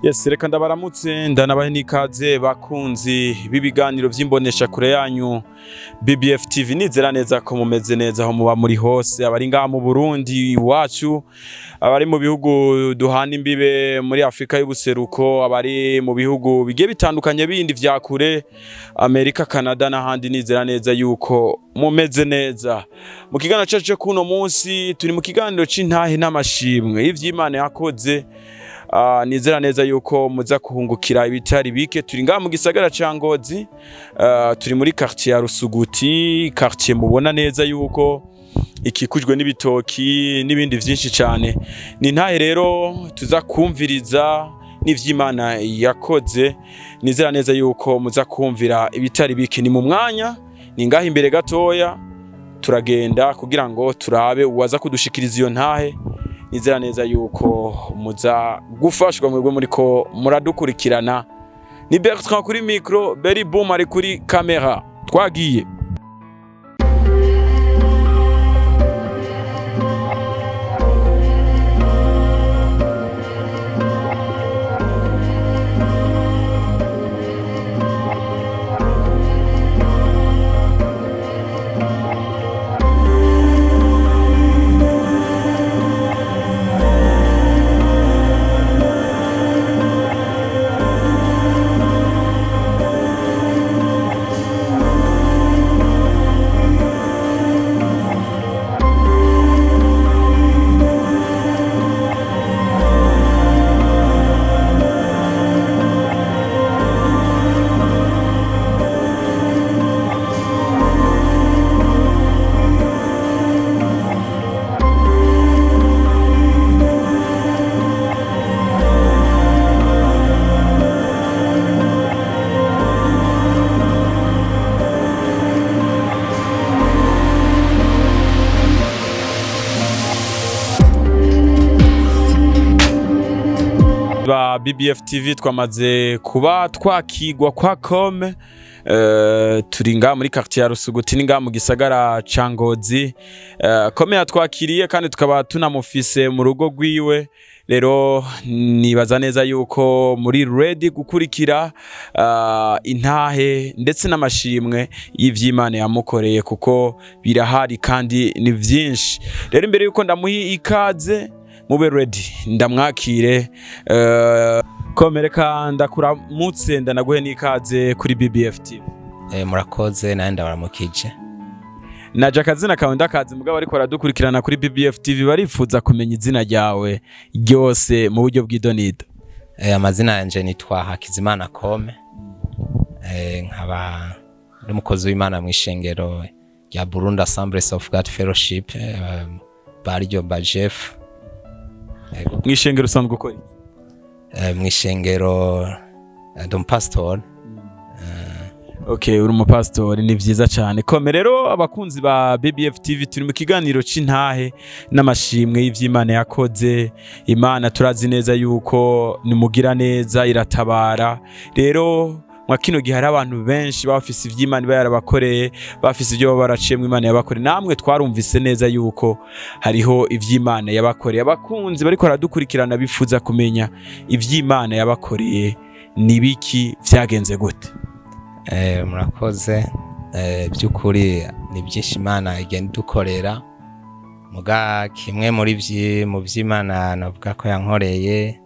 Yes, reka ndabaramutse ndanabahe n'ikaze bakunzi b'ibiganiro vy'imbonesha kure yanyu BBF TV. Nizera neza ko mumeze neza aho muba muri hose, abari ngaha mu Burundi iwacu, abari mu bihugu duhana imbibe muri Afrika y'ubuseruko, abari mu bihugu bigiye bitandukanye bindi vya kure, Amerika, Canada n'ahandi. Nizera neza yuko mumeze neza. Mu kiganiro cyacu kuno munsi turi mu kiganiro c'intahe n'amashimwe ivy'Imana yakoze. Nizera neza yuko muza kuhungukira ibitari bike. Turi ngaha mu gisagara ca Ngozi, turi muri quartier ya Rusuguti, quartier mubona neza yuko ikikujwe n'ibitoki n'ibindi vyinshi cyane. Ni ntahe rero tuza kumviriza n'ivy'Imana yakoze. Nizera neza yuko muza kumvira ibitari bike. Ni mu mwanya, ni ngaha imbere gatoya turagenda kugira ngo turabe uwaza kudushikiriza iyo ntahe. Nizera neza yuko muza gufashwa mwebwe muriko muradukurikirana. Ni Bertrand kuri micro, Berry Boom ari kuri kamera. Twagiye. Ba BBF TV twamaze kuba twakigwa kwa Kome. Turi ngaha muri quartier ya Rusuguti, ni ngaha mu gisagara ca Ngozi. Kome yatwakiriye kandi tukaba tunamufise mu rugo rwiwe. Rero nibaza neza yuko muri ready gukurikira intahe ndetse n'amashimwe y'ivy'Imana yamukoreye, kuko birahari kandi ni vyinshi. Rero imbere yuko ndamuhi ikaze, mube ready ndamwakire. Komereka ndakuramutse ndanaguhe n'ikaze kuri BBF TV. Murakoze naye ndabaramukije. Naje akazina kawe ndakazi mugabo ariko aradukurikirana kuri BBF TV barifuza kumenya izina ryawe ryose mu buryo bw'idonido. Amazina yanje nitwa Hakizimana Kome. Nkaba ndi mukozi w'Imana mu ishengero rya Burundi Assemblies of God Fellowship, baryo Bajef. Mwishengero usanzwe gukora mwishengero ndi pastor. Okay, uri umupastori, ni vyiza cyane. Kome rero abakunzi ba BBF TV turi mu kiganiro c'intahe n'amashimwe y'ivy'Imana yakoze. Imana turazi neza yuko nimugira neza, iratabara. Rero mwa kino gihe hari abantu benshi bafise ivy'Imana bayarabakoreye, bafise ibyo baraciyemo Imana yabakoreye. Namwe twarumvise neza yuko hariho ivy'Imana yabakoreye. Abakunzi bariko baradukurikirana bifuza kumenya ivy'Imana yabakoreye ni biki, vyagenze gute? Murakoze. By'ukuri ni byinshi Imana igenda dukorera. Muga kimwe muri mu vy'Imana navuga ko yankoreye,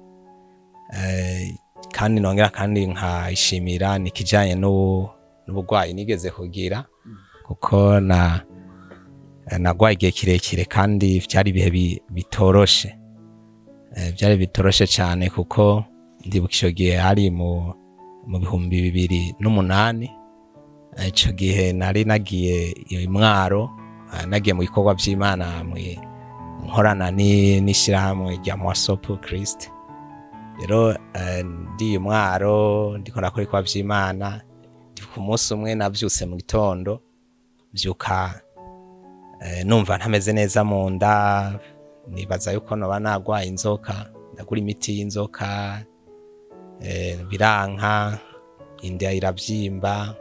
kandi nongera kandi nkayishimira, nikijanye n'ubugwayi nigeze kugira, kuko nagwaye igihe kirekire kandi vyari ibihe bitoroshe. Byari bitoroshe cyane kuko ndibukisho gihe hari mu 2008. Ico gihe nari nagiye Mwaro, nagiye mu bikorwa vy'Imana nkorana n'ishirahamwe rya Mwasopo Christ. Rero ndi Mwaro ndiko nakora kwa vy'Imana. Ku munsi umwe navyutse mu gitondo, vyuka numva ntameze neza mu nda, nibaza yuko noba nagwaye inzoka. Ndagura imiti y'inzoka, biranka, inda iravyimba,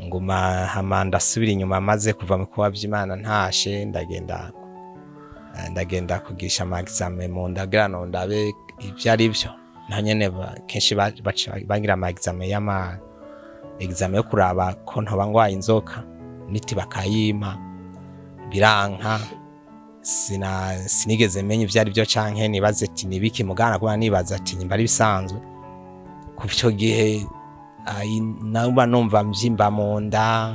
nguma hama ndasubira inyuma. Maze kuva mu kuba vy'Imana ntashe, ndagenda kugisha ama examen mu ndagano ndabe ivyo ari byo. nyene kenshi bagira ama examen yo kuraba ko ntoba ngwaye inzoka niti bakayima biranka sinigeze menya ivyari byo canke nibaze ati nibiki mugana kuba nibaza ati nyimba ari bisanzwe kuco gihe nawe numva mvyimba mu nda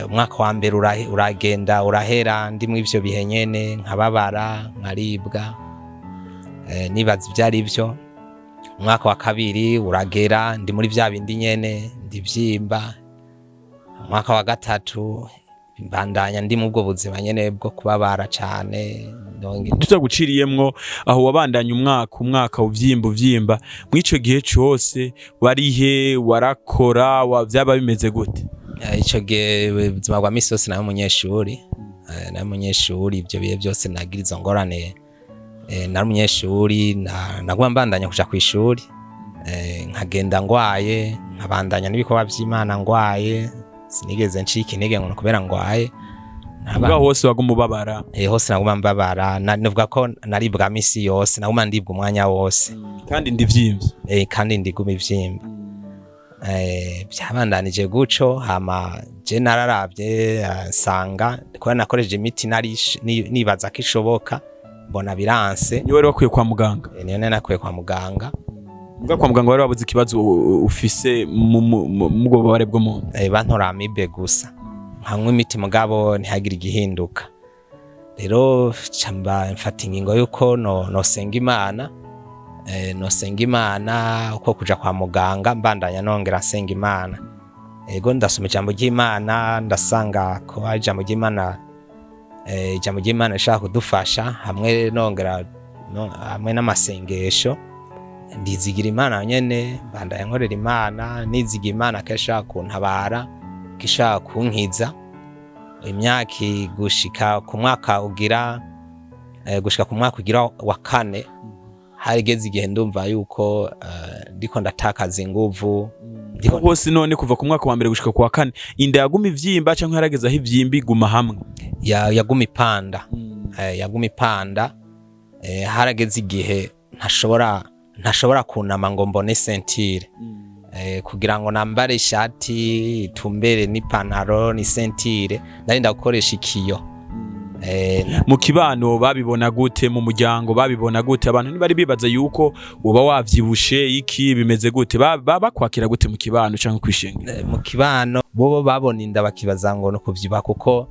umwaka wa mbere uragenda urahera ndimwe ivyo bihe nyene nkababara nkaribwa nibaza ivyari byo umwaka wa kabiri uragera ndi muri vya bindi nyene ndivyimba umwaka wa gatatu mbandanya ndi mu bwo buzima nyene bwo kubabara cyane tutaguciriyemwo aho wabandanya umwaka uvyimba mwico gihe cyose warihe warakora vyaba bimeze gute ico gihe ubuzima bwa misi yose nayo umunyeshuri ivyo bihe byose nagira izo ngorane nari umunyeshuri naguma mbandanya kuja kw'ishuri nkagenda ngwaye nkabandanya n'ibikorwa vy'Imana ngwaye sinigeze ncika intege ngo kubera ngwaye nabwo hose waguma ubabara hose naguma mbabara navuga ko naribwa misi yose naguma ndibwa umwanya wose kandi ndivyimvye kandi ndiguma ivyimba byabandanije guco hama je nararavye sanga ko nakoreje imiti nibaza ko ishoboka mbona biranse niwe wakwiye kwa muganga niyo nakwiye kwa muganga mbwa kwa muganga wari wabuze ikibazo ufise mu bubabare bwo mu bantora amibe gusa nkanywa imiti mugabo ntihagira igihinduka rero camba mfata ingingo yuko nosenga Imana uko kuja kwa muganga mbandanya nongera nsenga Imana ego ndasoma ijambo ry'Imana ndasanga ko ari ijambo ry'Imana rishaka kudufasha hamwe nongera hamwe n'amasengesho ndizigira Imana nyene mbandanya nkorera Imana nizigira Imana keshaka kuntabara kishaka kunkiza imyaka gushika ku mwaka ugira wa kane harigeze igihe ndumva yuko ndiko ndatakaza inguvu hose none kuva ku mwaka wa mbere gushika ku wa kane inda yaguma ivyimba canke harageze aho ivyimba iguma hamwe yaguma ipanda harageze igihe ntashobora kunama ngo mbone sentire kugira ngo nambare ishati tumbere n'ipantaro ni sentire ndarinda gukoresha ikiyo mu kibano babibona gute mu muryango babibona gute abantu ntibari bibaza yuko uba wavyibushe iki bimeze gute bakwakira gute mu kibano canke kwishengera mu kibano bo babona inda bakibaza ngo no kuvyiba kuko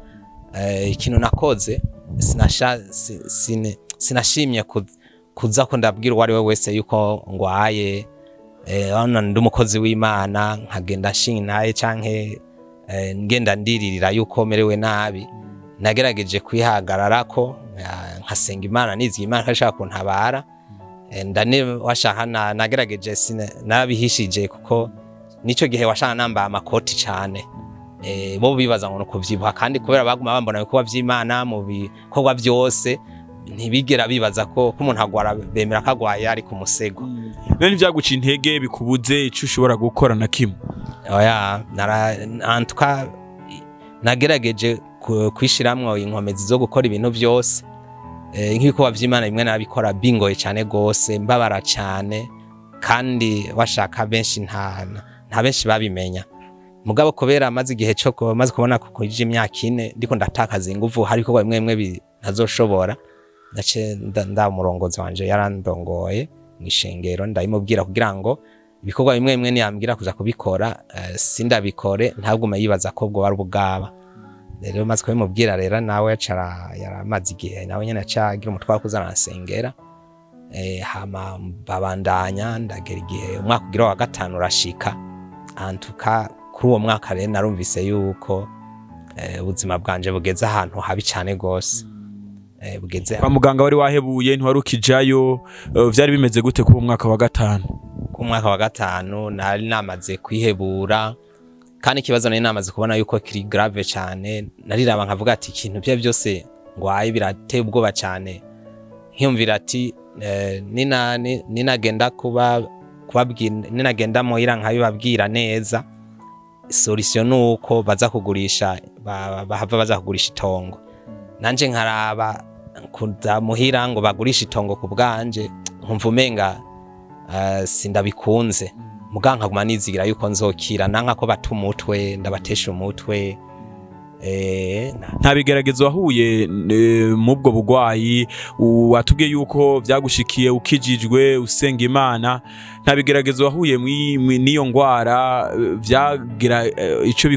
ikintu nakoze sinashimye kuza ko ndabwira uwari we wese yuko ngwaye ndi umukozi w'Imana nkagenda nshintaye canke ngenda ndiririra yuko merewe nabi nagerageje kwihagararako nkasenga Imana niziye Imana kashaka kuntabara ndane washaka nagerageje narabihishije kuko nico gihe washaka namba amakoti cane bo bibaza ngo no kuvyibuha kandi kubera baguma bambona yuko bavy'Imana mu bikorwa byose ntibigera bibaza ko umuntu agwara bemera kagwaye ari ku musego none vyaguca intege bikubuze ico ushobora gukora na kimwe oya antuka nagerageje kwishiramwo inkomezi zo gukora ibintu byose nk'ibikoba vy'Imana bimwe narabikora bingoye cyane gose mbabara cyane kandi washaka benshi nta benshi babimenya mugabo kubera maze igihe cyo maze kubona kuje imyaka 4 ndiko ndatakaza inguvu hariko bimwe ntazoshobora nda umurongozi wanje yarandongoye mwishengero ndayimubwira kugira ngo ibikorwa bimwe niyambwira kuza kubikora sindabikore ntagume yibaza ko bwo ari ubugaba rero maze kubimubwira rero nawe yaramaze igihe nawe nyene acagira umutwaro kuzana nsengera hama babandanya ndagera igihe umwaka ugira wa gatanu urashika antuka kuri uwo mwaka rero narumvise yuko ubuzima bwanje bugeze ahantu habi cyane gose bugeze kwa muganga wari wahebuye ntiwarukijayo vyari bimeze gute ku mwaka wa gatanu ku mwaka wa gatanu nari namaze kwihebura kandi ikibazo nari namaze kubona yuko kiri grave cyane nariraba nkavuga ati ikintu bye byose ngwaye birateye ubwoba cyane nkiyumvira ati ninagenda kubabwira ninagenda muhira nkabibabwira neza solution nuko baza kugurisha bahava baza kugurisha itongo nanje nkaraba kuza muhira ngo bagurisha itongo ku bwanje nkumva umenga sindabikunze muga nkaguma nizigira yuko nzokira nanka ko bata umutwe ndabatesha umutwe. Nta bigeragezo wahuye mubwo bugwayi watubwiye yuko byagushikiye ukijijwe usenga Imana, nta bigeragezo wahuye n'iyo ngwara vyagira ico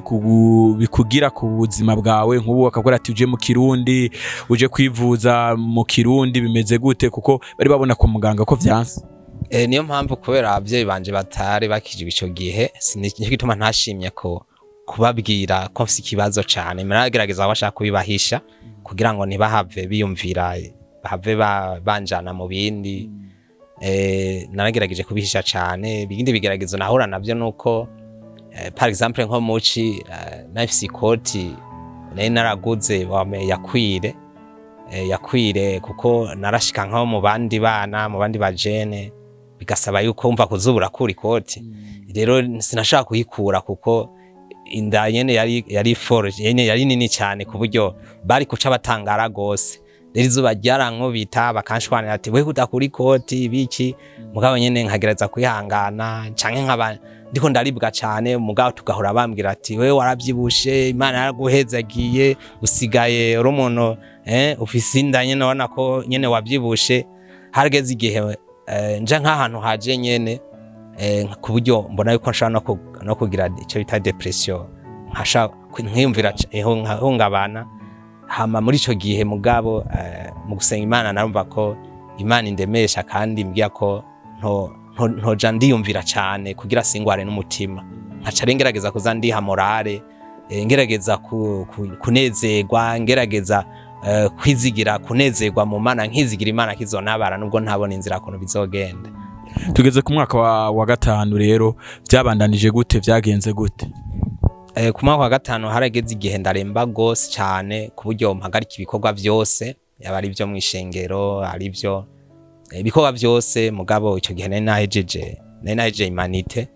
bikugira ku buzima bwawe, nk'ubu bakakora ati uje mu Kirundi uje kwivuza mu Kirundi bimeze gute, kuko bari babona ku muganga ko vyanse? Niyo mpamvu kubera abavyeyi banje batari bakijijwe ico gihe nico gituma ntashimye ko kubabwira ko mfise ikibazo cyane, meragerageza bashaka kubibahisha kugira ngo ntibahave biyumvira bahave banjana mu bindi. Naragerageje kubihisha cyane. Bigindi bigeragezo nahura navyo nuko par exemple nko muci nafise ikoti nari naraguze yakwire kuko narashika nko mu bandi bana mu bandi bajene bigasaba yuko umva kuzubura kuri ikoti, rero sinashaka kuyikura kuko inda nyene yari forge nyene yari nini cyane ku buryo bari kuca batangara gose. Rero izuba ryarankubita bakanshwanira ati we kudakura ikoti biki, mugabo nyene nkagereza kwihangana canke nkaba ndiko ndaribwa cyane, mugabo tugahora bambwira ati we waravyibushe Imana yaraguhezagiye usigaye uri umuntu ufise inda nyene ubona ko nyene wavyibushe. Harageze igihe nja nk'ahantu haje nyene ku buryo mbona yuko nshaka no kugira icyo bita depression, nkiyumvira nkahungabana. Hama muri ico gihe mugabo mu gusenga Imana narumva ko Imana indemesha kandi mbwiya ko ntoja ndiyumvira cyane kugira singware n'umutima, nkaca ngerageza kuza ndiha morale, ngerageza kunezerwa, ngerageza kwizigira kunezerwa mu Mana, nkizigira Imana kizonabara nubwo ntabona inzira kuntu bizogenda. Tugeze ku mwaka wa gatanu rero byabandanije gute, byagenze gute? Ku mwaka wa gatanu harageze igihe ndaremba gose cyane ku buryo mpagarika ibikorwa byose, yaba ari byo mu ishengero ari byo ibikorwa byose. Mugabo icyo gihe nari nahejeje imanite,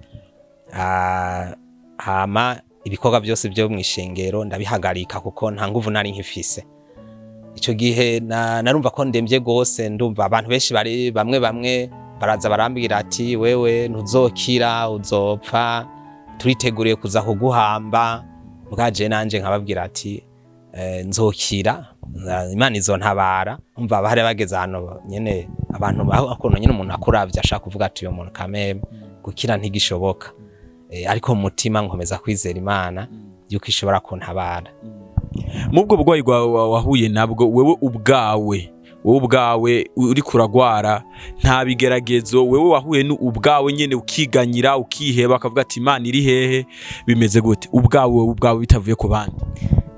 hama ibikorwa byose byo mu ishengero ndabihagarika kuko nta nguvu nari nkifise. Icyo gihe narumva ko ndembye gose, ndumva abantu benshi bari bamwe baraza barambwira ati wewe ntuzokira uzopfa, turiteguriye kuza kuguhamba. Bwaje nanje nkababwira ati nzokira, Imana izontabara. Umva bahari bageze hano nyene abantu akono nyene umuntu akuravye ashaka kuvuga ati uyo muntu kameme gukira ntigishoboka, ariko mu mutima nkomeza kwizera Imana yuko ishobora kuntabara. Mubwo bugwayi wahuye nabwo wewe ubwawe uri kuragwara, nta bigeragezo wewe wahuye ubwawe nyene ukiganyira ukiheba akavuga ati Imana iri hehe, bimeze gute ubwawe bitavuye ku bandi?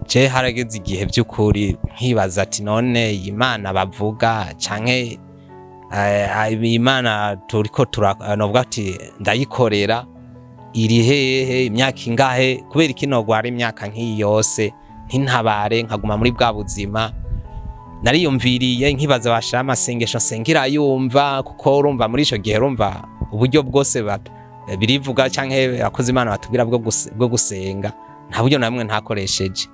Je harageze igihe by'ukuri nkibaza ati none Imana bavuga canke Imana turiko turanovuga ati ndayikorera iri hehe, imyaka ingahe, kubera ikino gwara imyaka nk'iyi yose ntintabare nkaguma muri bwa buzima. Nariyumviriye nkibaza bashira amasengesho sengira yumva, kuko urumva muri ico gihe urumva uburyo bwose birivuga canke akoze Imana batubwira bwo gusenga nta buryo namwe ntakoresheje.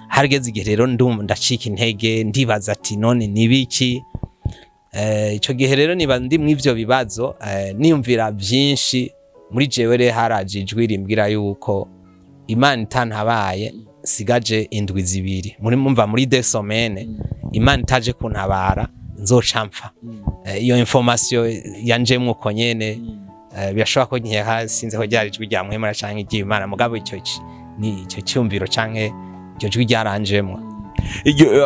Harigeze igihe rero ndacika intege, ndibaza ati none nibiki. Ico gihe rero niba ndi mu ivyo bibazo niyumvira byinshi, muri jewe rero harajijwe rimbwira yuko Imana itantabaye sigaje indwi zibiri, muri 2 semaines Imana itaje kuntabara nzoca mpfa. Iyo information yanjemwe uko nyene birashobora ko nkeha sinze ko ryarijwe rya mwemera canke iry'Imana, mugabo icyo cyumviro canke iryo jwi ryaranjemwe.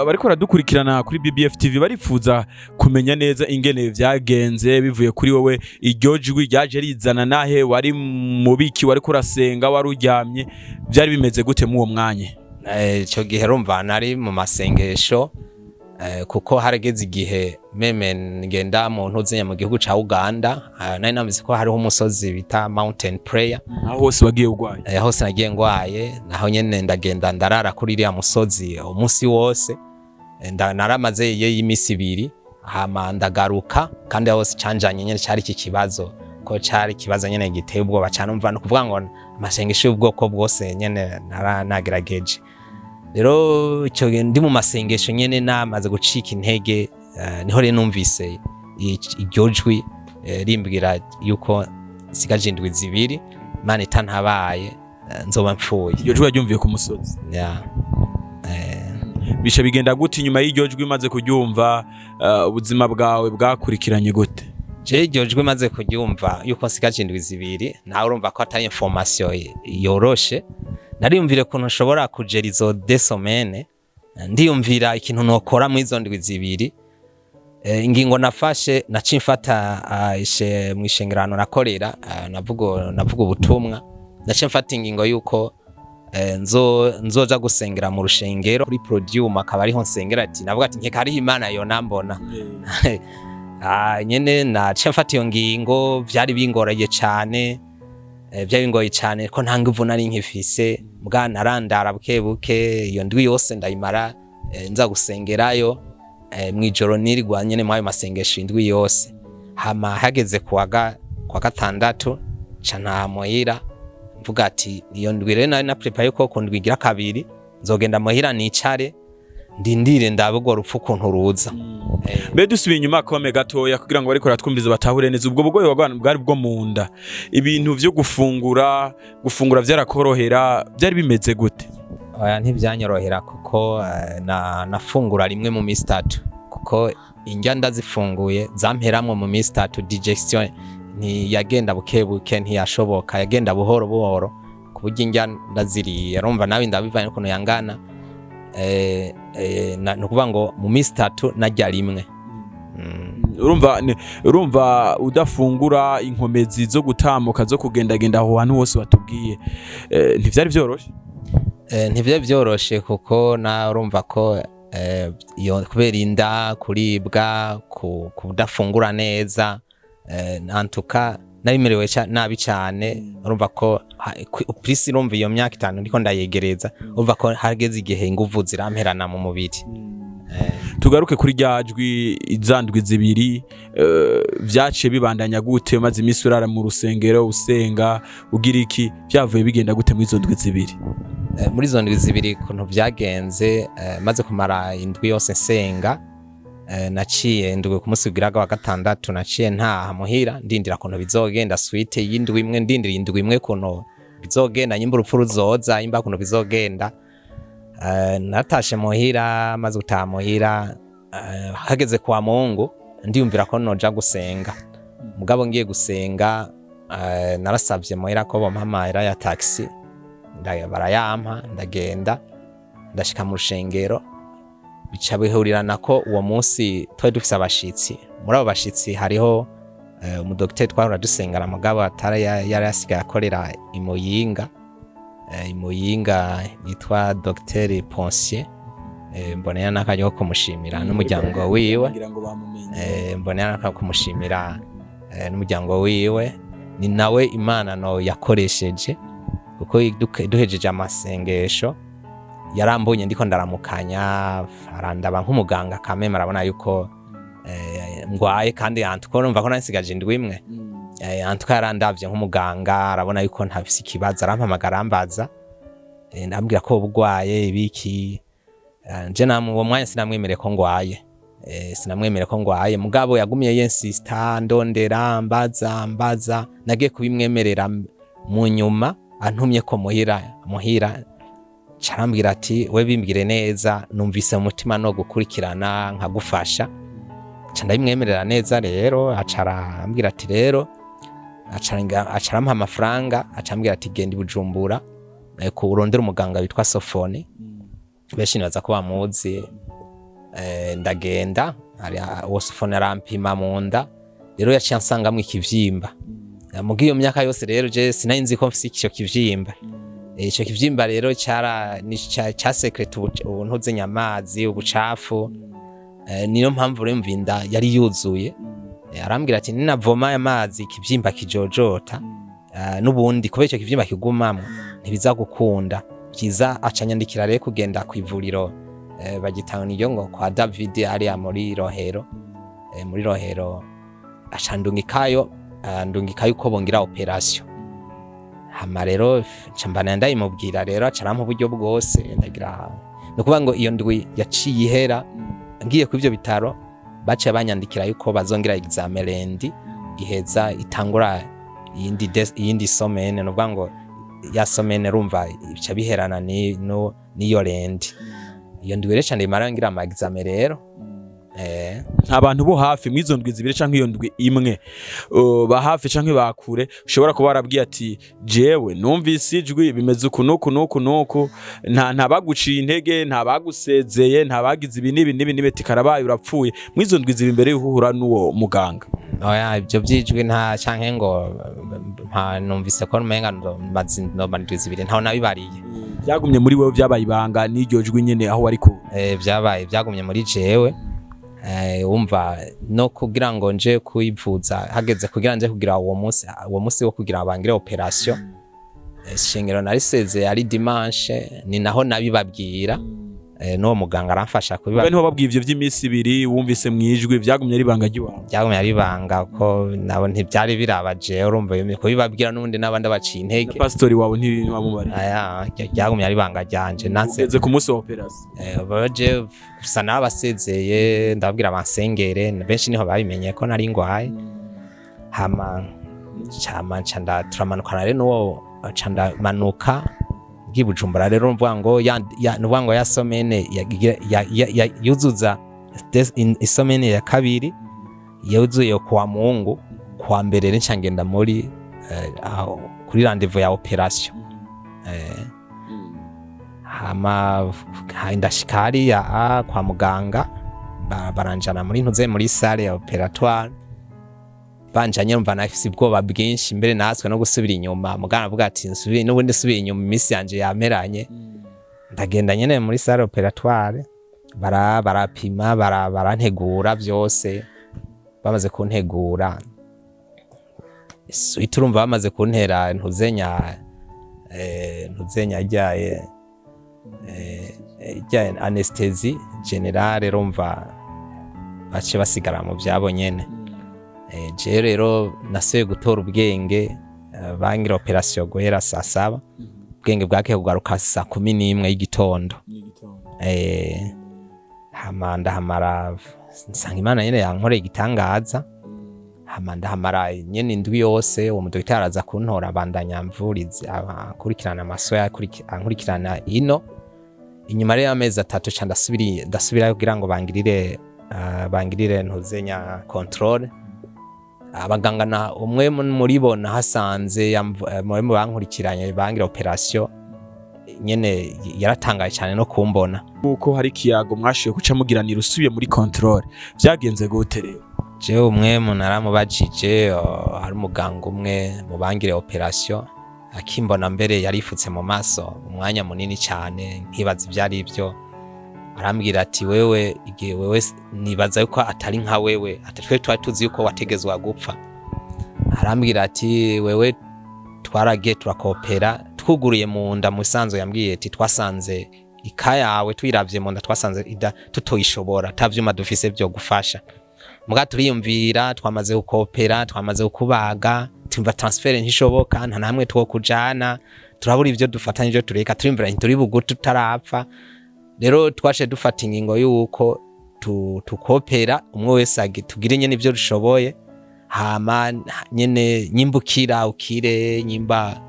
Abariko radukurikirana kuri BBF TV barifuza kumenya neza ingene vyagenze bivuye kuri wowe, iryo jwi ryaje rizana nahe, wari mubiki, wari kurasenga, wari uryamye, byari bimeze gute mu uwo mwanya? Ico gihe rumva nari mu masengesho, kuko harageze igihe meme ngenda mu ntuzenye mu gihugu ca Uganda, nari namize ko hariho umusozi bita Mountain Prayer. Aho hose wagiye ugwaye? Hose nagiye ngwaye, naho nyene ndagenda ndarara kuri iriya musozi umunsi wose, naramaze y'imisi 2, hama ndagaruka. Kandi hose canjanye nyene cari iki kibazo, ko cari kibazo nyene giteye ubwoba cyane, umva no kuvuga ngo amasengesho y'ubwoko bwose nyene nagerageje. Rero icyo ndi mu masengesho nyene namaze gucika intege, niho rero numvise iryo jwi rimbwira yuko sigaje indwi zibiri Imana itantabaye nzoba mpfuye. Iyo jwi yaryumviye ku musozi. Yeah. Bisha bigenda gute nyuma y'iryo jwi maze kuryumva, ubuzima bwawe bwakurikiranye gute? Je iryo jwi maze kuryumva yuko nsigaje indwi zibiri, nawe urumva ko atari information yoroshe. Nariyumvire ko nshobora kugera izo desomene, ndiyumvira ikintu nokora mu izo ndwi zibiri. Ingingo nafashe naciye mfata mu ishengerano nakorera, navuga ubutumwa. Naciye mfata ingingo yuko nzoza gusengera mu rushengero kuri Podium, akaba ariho nsengera ati navuga ati nkeka ari Imana yo nambona. Nyene naciye mfata iyo ngingo, byari bingoraye cyane, byari bingoye cyane ko nta nguvu nari nkifise. Mbwa narandara buke iyo ndwi yose ndayimara nza gusengerayo mwijoro nirigwa nyene mwayo masengesho indwi yose. Hama hageze kwa gatandatu cana muhira, mvuga ati iyo ndwi rero nari na prepare ko kundwigira kabiri nzogenda muhira nicare ndindire ndabugwa rupfu kuntu ruza. Mbe dusubiye inyuma kome gatoya kugira ngo bariko ratwumviza batahure neza ubwo bugoye bwari bwo munda. Ibintu vyo gufungura vyarakorohera, byari bimeze gute? Oya ntivyanyorohera kuko nafungura rimwe mu minsi 3, kuko indya ndazifunguye zamperamwe mu minsi 3. Digestion ntiyagenda buke ntiyashoboka, yagenda buhoro kuburyo indya ndaziriye. Urumva nawe ndabivanye ukuntu yangana. Nukuvuga ngo mu minsi 3 narya rimwe. Urumva udafungura inkomezi zo gutamuka zo kugendagenda aho hantu hose watubwiye, ntivyari vyoroshe? Ntivyari vyoroshe kuko na urumva ko kubera inda kuribwa kudafungura neza, antuka narimerewe nabi cyane. Urumva ko plus urumva iyo myaka 5 ndiko ndayegereza, urumva ko hageze igihe inguvu ziramperana mu mubiri. Tugaruke kuri ryajwi izandwi zibiri, vyaciye bibandanya gute? Maze imisi urara mu rusengero usenga ugira iki, byavuye bigenda gute mu izo ndwi zibiri? Muri izo ndwi zibiri kuntu vyagenze, maze kumara indwi yose nsenga, naciye indwi ku munsi w'igiraga wa gatandatu naciye ntaha muhira ndindira kuntu bizogenda. Suite y'indwi imwe ndindira indwi imwe kuntu bizogenda, nyimba urupfu ruzoza, imba kuntu bizogenda. Natashe muhira, maze gutaha muhira, hageze kwa Mungu ndiyumvira ko noja gusenga. Mugabo ngiye gusenga, narasavye muhira ko bompamahera ya taxi, barayampa ndagenda ndashika mu rushengero. Bica bihurirana ko uwo munsi twari dufise abashitsi. Muri abo bashitsi hariho umudokiteri twahora dusengana, mugabo atari yari yasigaye akorera imuyinga yitwa Dr Ponsier. Mbonera n'akaryo ko kumushimira n'umuryango wiwe. Mbonera n'akaryo ko kumushimira n'umuryango wiwe. Ni nawe Imana no yakoresheje, kuko duhejeje amasengesho yarambonye ndiko ndaramukanya, arandaba nk'umuganga kameme, arabona yuko ngwaye kandi antuko urumva ko nasigaje indwi imwe. Antuko yarandavye nk'umuganga, arabona yuko ntafise ikibazo, arampamagara ambaza, ndambwira ko ubugwaye ibiki. Je namwe uwo mwanya sinamwemere ko ngwaye, mugabo yagumiye yensista, ndondera mbaza. Nagiye kubimwemerera mu nyuma, antumye ko muhira carambwira ati we bimbwire neza, numvise umutima no gukurikirana nkagufasha. Ndabimwemerera neza rero, acarambwira ati rero, acarampa amafaranga, acambwira ati genda i Bujumbura kurondera umuganga witwa Sofoni, benshi nibaza ko bamuzi. Ndagenda, uwo Sofoni arampima mu nda, rero yaciye ansangamwo ikivyimba. Mu giyo myaka yose rero je sinayinzi ko mfise icyo kivyimba. Ico kivyimba rero ca secret ubuntuze nyamazi, ubucafu. Niyo mpamvu rero mvinda yari yuzuye. Arambwira ati ninavoma amazi ikivyimba kijojota, nubundi kubera ico kivyimba kigumamwe ntibiza gukunda. Kiza acanyandikira rero kugenda ku ivuriro bagitanga iyo ngo kwa David ari muri Rohero. Muri Rohero acandungikayo ko bongira operation. Hama rero cambana ndayimubwira, rero acarampa uburyo bwose ndagira. Nukuvuga ngo iyo ndwi yaciye ihera, ngiye ku ivyo bitaro baciye banyandikira yuko bazongera examen lendi iheza itangura iyindi somene nuvuga ngo ya somene rumva bica biherana niyo rendi iyo ndwi rero cyane imara ngira ama examen rero abantu bo hafi mwizo ndwi zibiri canke iyo ndwi imwe ba hafi canke bakure ushobora kuba warabwiye ati jewe numvise ijwi bimeze uku nuku nta baguciye intege nta bagusezeye nta bagize ibi nibi tikarabaye urapfuye mwizo ndwi zibi imbere y'uhura n'uwo muganga oya ibyo byijwi nta canke ngo numvise ko numenga no ndwi zibiri ntaho nabibariye byagumye muri wewe byabaye ibanga n'iryo jwi nyene aho wari ku byagumye muri jewe wumva no kugira ngo nje kuyivuza hageze kugira nje kugira uwo munsi wo kugira abangire operation shingiro nariseze ari dimanche ni naho nabibabwira no muganga aramfasha kubibabwira niho babwiye ivyo vy'imisi ibiri wumvise mwijwe byagumye ari banga giwawe byagumye ari banga ko nabo ntibyari birabaje urumva kubibabwira n'undi nabandi baciye intege pastori wawe ntibamubari byagumye ari banga ryanje naseze ku munsi wa operation baje gusa nabasezeye ndababwira bansengere benshi niho babimenye ko nari ngwaye hama chanda turamanukana rero n'uwo chanda manuka Bujumbura rero mvuga ngo ya somene yuzuza isomene ya kabiri yuzuye kwa Mungu kwa mbere ncangenda muri kuri rendez-vous ya operation hama ndashikari ya kwa muganga baranjana muri salle ya operatoire banjanye mva nafise ubwoba bwinshi mbere naswe no gusubira inyuma mugana avuga ati nsubire n'ubundi subira inyuma imisi yanje yameranye ndagenda nyene muri salle operatoire barapima barantegura byose bamaze kuntegura iturumva bamaze kuntera ntuzenya ryaye anesthesie generale rumva bace basigara mu byabo nyene je rero nasuye gutora ubwenge bangira operation guhera saa 7 ubwenge bwake kugaruka saa 11 y'igitondo hamara nsanga Imana nyene yankoreye igitangaza hamara nyene indwi yose uwo mudokiteri araza kuntora bandanya mvurize akurikirana amasoya ankurikirana ino inyuma rero amezi 3 ndasubira kugira ngo bangirire ntuzenya control abaganga na umwe muri bo nahasanze muri mu bankurikiranye bangira operation nyene yaratangaye cyane no kumbona uko hari kiyago mwashiye kuca mugiranira usubiye muri control byagenze gute rero je umwe naramubajije hari umuganga umwe mu bangire operation akimbona mbere yarifutse mu maso umwanya munini cyane nkibaza ibyari ibyo arambwira ati wewe igihe wewe nibaza yuko atari nka wewe atatwe twatuzi yuko wategezwa gupfa arambwira ati wewe twaragiye turakopera twuguruye mu nda musanzo yambwiye ati twasanze ikayawe twiravye mu nda twasanze tutoyishobora tavyuma dufise byo gufasha muga turiyumvira twamaze gukopera twamaze kubaga tumva transfer ntishoboka nta namwe two kujana turabura ivyo dufatanyije tureka turimvira turi bugutu tutarapfa rero twashe dufata ingingo yuko tukopera umwe wese tugire nyene ivyo dushoboye hama nyene nyimbukira ukire nyimba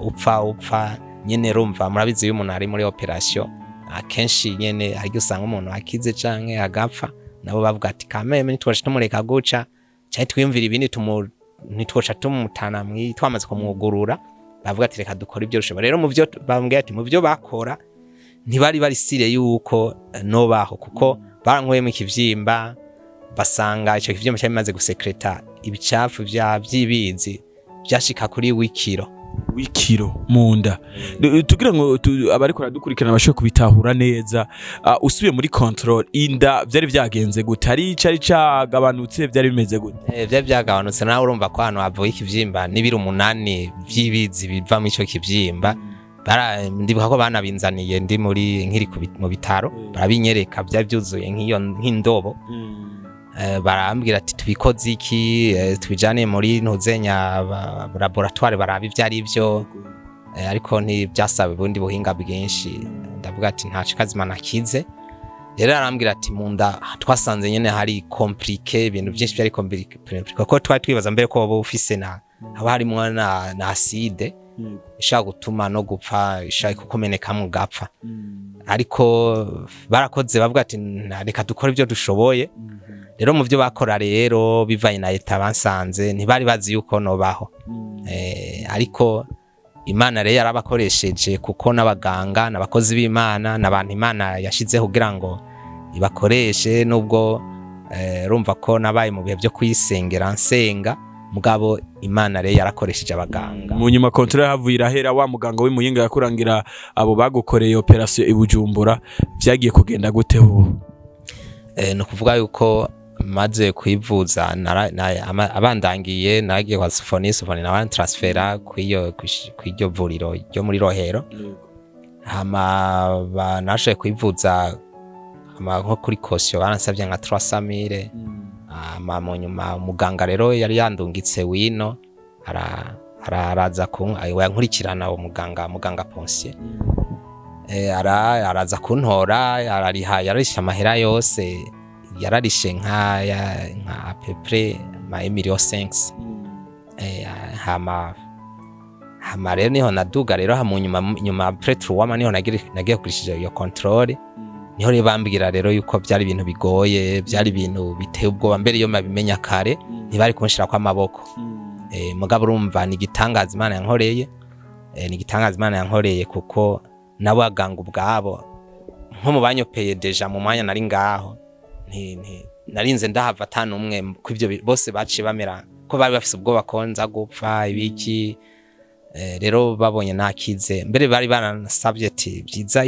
upfa nyene rumva murabizi umuntu ari muri operation akenshi nyene hari usanga umuntu akize canke agapfa nabo bavuga ati kameme nitwashe tumureka guca cyane twiyumvira ibindi nitwasha tumutana twamaze kumwugurura bavuga ati reka dukora ibyo rushobora rero mu byo bambwiye ati mu byo bakora ntibari barisire yuko nobaho kuko barankweyemo ikivyimba basanga ico kivyimba cyamaze gusekreta ibicafu by'ibizi byashika kuri wikiro munda tugira ngo abari kuradukurikirana bashe kubitahura neza usubiye muri control inda byari byagenze gute ari cari cagabanutse byari bimeze gute byari byagabanutse nawe urumva ko hano havuye ikivyimba n'ibiro 8 by'ibizi biva mu ico kivyimba ndibuka ko banabinzaniye ndi muri nkiri mu bitaro barabinyereka byuzuye nk'indobo barambwira ati tubikoze iki tubijane muri ntuzenya laboratoire barabi byari byo ariko ntibyasaba ubundi buhinga bwinshi ndavuga ati nta kazima nakize rero arambwira ati munda twasanze nyene hari compliqué ibintu byinshi byari compliqué kuko twari twibaza mbere ko wowe ufise haba harimo na acide ishaka gutuma no gupfa ishaka kumeneka mu gapfa ariko barakoze bavuga ati reka dukora ibyo dushoboye rero mu byo bakora rero bivanye na leta bansanze ntibari bazi yuko nobaho ariko Imana rero yarabakoresheje kuko n'abaganga n'abakozi b'Imana n'abantu Imana yashizeho kugira ngo ibakoreshe nubwo rumva ko nabaye mu bihe byo kuyisengera nsenga mugabo Imana rero yarakoresheje abaganga mu nyuma controle havuye irahera wa muganga w'imuyinga yakurangira abo bagukoreye operation ibujumbura vyagiye kugenda gute ubu no kuvuga yuko maze kwivuza abandangiye nagiye kwa Sofoni na transfera kw'iryo vuriro ryo muri Rohero hama banashoboye kwivuza nko kuri kosyo baransabye nka 300,000 mu nyuma umuganga rero yari yandungitse wino araza yankurikirana uwo muganga Ponsier araza kuntora yararisha amahera yose yararishe nka pepre ma Emilio 5 hama rero niho naduga rero mu nyuma pretre wama niho nagiye kurishije iyo controle niho rero bambwira rero yuko byari ibintu bigoye byari ibintu biteye ubwoba mbere yo mabimenya kare ntibari kunshira kwa maboko mugabo urumva ni gitangaza Imana yankoreye kuko nabo aganga ubwabo nko mu banyopeye deja mu mwanya nari ngaho narinze ndahava atanumwe kw'ivyo bose baciye bamera ko bari bafise ubwoba konza gupfa ibiki rero babonye nakize mbere bari banasabye ati byiza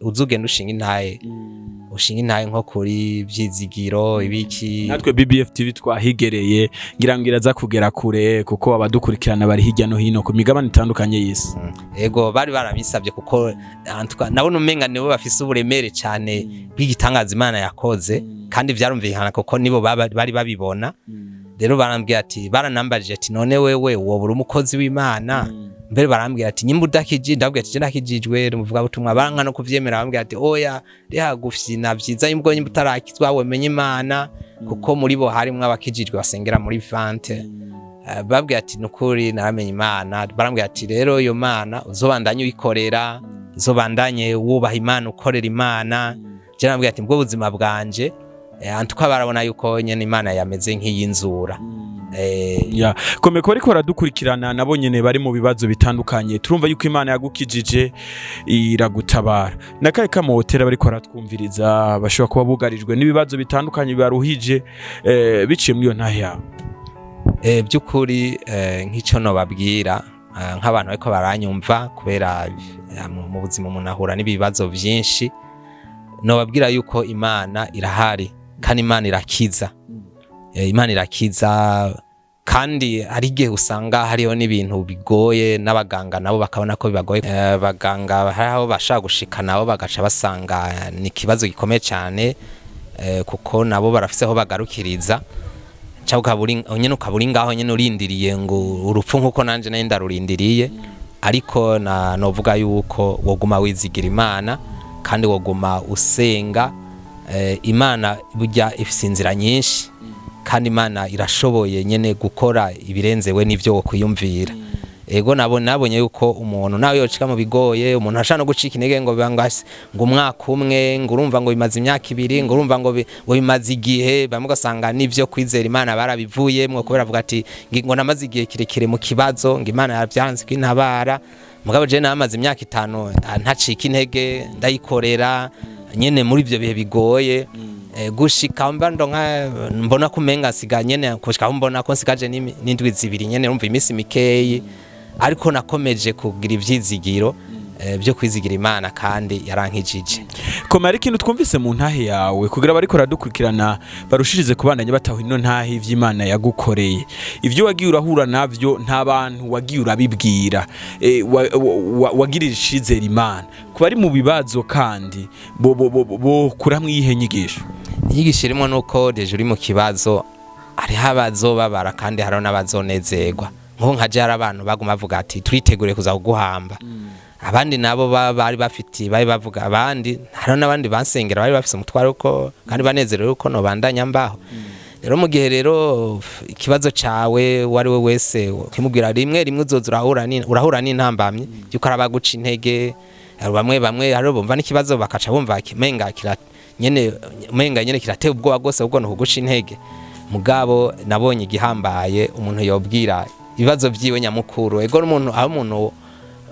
uzugenda ushinga intaye nko kuri Vyizigiro ibiki natwe BBF TV twahigereye ngira ngo iraza kugera kure kuko abadukurikirana bari hirya no hino ku migabane itandukanye y'isi ego bari barabisabye kuko nabona umenga nibo bafise uburemere cyane bw'igitangaza Imana yakoze kandi vyarumvikana kuko nibo bari babibona rero barambwira ati baranambarije ati none wewe wobura umukozi w'Imana mbere barambwira ati nyimba udakije ndabwira ati ndakijijwe muvuga butumwa banka no kuvyemera bambwira ati oya reha gufyina vyiza imbwo nyimba utarakizwa wemenye Imana kuko muri bo harimwe abakijijwe basengera muri vante babwira ati nukuri naramenye Imana barambwira ati rero iyo Mana uzobandanye uyikorera uzobandanye wubaha Imana ukorera Imana je nambwira ati mbwo buzima bwanje antuka barabona yuko nyene Imana yameze nk'iyinzura komeko ariko baradukurikirana nabo nyene bari mu bibazo bitandukanye turumva yuko Imana yagukijije iragutabara nakaye kamotera bariko baratwumviriza bashobora kuba bugarijwe n'ibibazo bitandukanye bibaruhije biciye muri iyo ntahe yawe by'ukuri nk'icyo no babwira nk'abantu bariko baranyumva kubera mu buzima umuntu ahura n'ibibazo byinshi no babwira yuko Imana irahari kandi Imana irakiza kandi hari igihe usanga hariho n'ibintu bigoye n'abaganga nabo bakabona ko bibagoye abaganga hariho bashaka gushika nabo bagaca basanga ni ikibazo gikomeye cyane kuko nabo barafiseho bagarukiriza cyangwa ukaburi ngaho nyene urindiriye ngo urupfu nkuko nanje nayo ndarurindiriye ariko novuga yuko woguma wizigira Imana kandi woguma usenga Imana burya ifise inzira nyinshi kandi Imana irashoboye nyene gukora ibirenzewe n'ivyo wokwiyumvira ego nabonye yuko umuntu nawe yocika mu bigoye umuntu ashaka no gucika intege ngo bangase ngo umwaka umwe ngo urumva ngo bimaze imyaka 2 ngo urumva ngo bimaze igihe bamugasanga n'ivyo kwizera Imana barabivuyemwe kubera avuga ati ngo namaze igihe kirekire mu kibazo ngo Imana yabyanze kwintabara mugabo je namaze imyaka 5 ntacika intege ndayikorera nyene muri ivyo bihe bigoye gushika mbona kumenga siga nyene kushika mbona ko sigaje n'indwi 2 nyene urumva imisi mikeyi ariko nakomeje kugira ivyizigiro byo kwizigira Imana kandi yarankijije koma ari kintu twumvise mu ntahe yawe kugira bariko radukurikirana barushirize kubandanya bataho ino ntahe ivy'Imana yagukoreye ivyo wagiye urahura navyo nta bantu wagiye urabibwira wagirira ishizera Imana kuba ari mu bibazo kandi bo kuramwe yihenyigisho igishirimo nuko deje uri mu kibazo ari habazo babara kandi haro n'abazonezerwa nko nkaje hari abantu baguma bavuga ati turitegure kuza kuguhamba abandi nabo bari bafiti bari bavuga abandi hari n'abandi bansengera bari bafise umutwaro uko kandi banezerewe uko no bandanya mbaho rero mu gihe rero ikibazo cawe wari we wese kimubwira rimwe uzoza urahura n'intambamye yuko arabaguca intege bamwe hari bumva n'ikibazo bakaca bumva kimenga nyene kirateye ubwoba bwose ubwo no kuguca intege mugabo nabonye igihambaye umuntu yobwira ibibazo vyiwe nyamukuru ego umuntu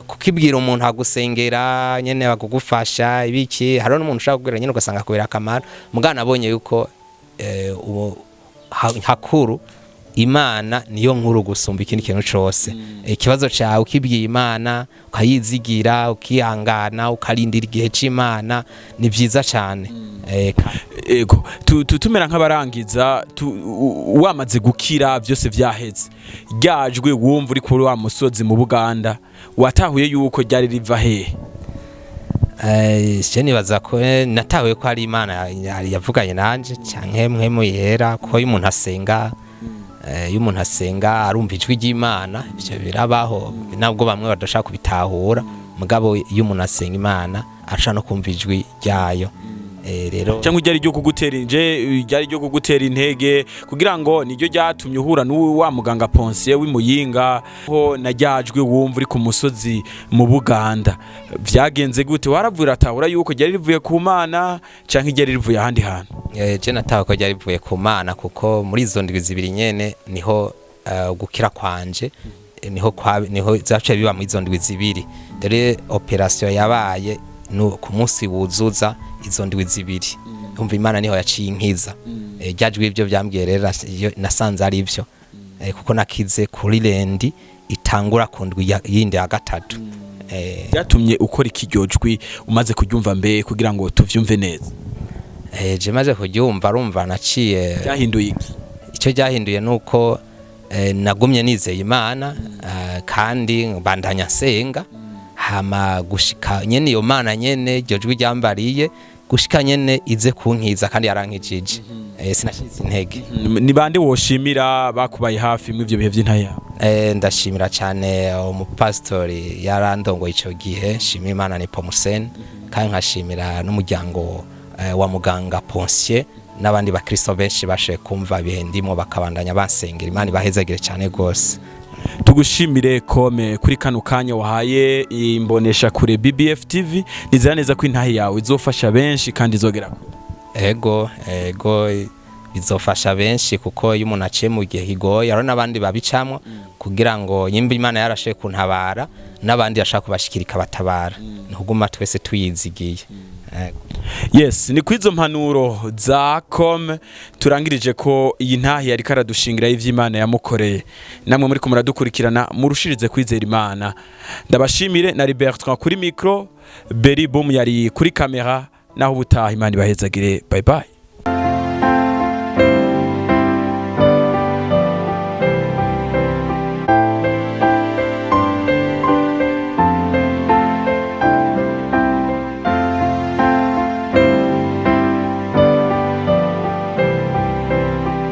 kukibwira umuntu agusengera nyene bagugufasha ibiki hari n'umuntu ushaka kubwira nyene ugasanga kubera akamaro mugana nabonye yuko hakuru Imana niyo nkuru gusumba ikindi kintu cose ikibazo cawe ukibwiye Imana ukayizigira ukihangana ukarindira igihe c'Imana ni vyiza cyane ego tumera nk'abarangiza wamaze gukira byose vyaheze ryajwe wumva uri kuri wa musozi mu Buganda watahuye yuko ryari riva hehe nibaza ko natahuye ko ari Imana yavuganye nanje canke mwe yera ko iyo umuntu asenga arumva ijwi ry'Imana ivyo birabaho nabwo bamwe badashaka kubitahura mugabo iyo umuntu asenga Imana aca no kumva ijwi ryayo rero cyangwa ryari ryo kugutera intege kugira ngo niryo ryatumye uhura n'uwa muganga Ponsier w'Imuyinga ho najyajwe wumva uri ku musozi mu Buganda vyagenze gute waravura atahura yuko ryari rivuye ku Mana canke ryari rivuye ahandi hantu je nataha ko ryari rivuye ku Mana kuko muri izo ndwi zibiri nyene niho gukira kwanje niho zaciye biba muri izo ndwi zibiri dore operation yabaye ku munsi wuzuza izo ndwi zibiri umva Imana niho yaciye inkiza ryajwe ibyo byambwiye rero nasanze ari byo kuko nakize kuri lendi itangura ku ndwi yindi ya gatatu byatumye ukora ikijyojwi umaze kuryumva mbe kugira ngo tuvyumve neza je maze kuryumva rumva naciye byahinduye iki icyo byahinduye nuko nagumye nizeye Imana kandi bandanya senga hama gushika nyene iyo Mana nyene ryojwi ryambariye gushika nyene ize kunkiza kandi yarankijije sinashize intege ni bande woshimira bakubaye hafi mu ivyo bihe vy'intaya ndashimira cyane umupastori yarandongo ico gihe shimira Imana ni Pomusen kandi nkashimira n'umuryango wa muganga Ponsier n'abandi bakristo benshi bashe kumva bihe ndimo bakabandanya basengera Imana ibahezagire cyane gose tugushimire kome kuri kano kanya wahaye imbonesha kure BBF TV nizera neza ko intahe yawe izofasha benshi kandi izogera ego bizofasha benshi kuko iyo umuntu aciye mu gihe higoye ari n'abandi babicamwo kugira ngo nyimba Imana yarashe kuntabara n'abandi yashaka kubashikirika batabara ntuguma twese tuyizigiye yes ni kwizo mpanuro za com turangirije ko iyi ntahi yari karadushingira ivy'Imana yamukoreye namwe muri kumuradukurikirana murushirize kwizera Imana ndabashimire na Bertrand kuri micro Beri Boom yari kuri kamera naho ubutaha Imana ibahezagire bye bye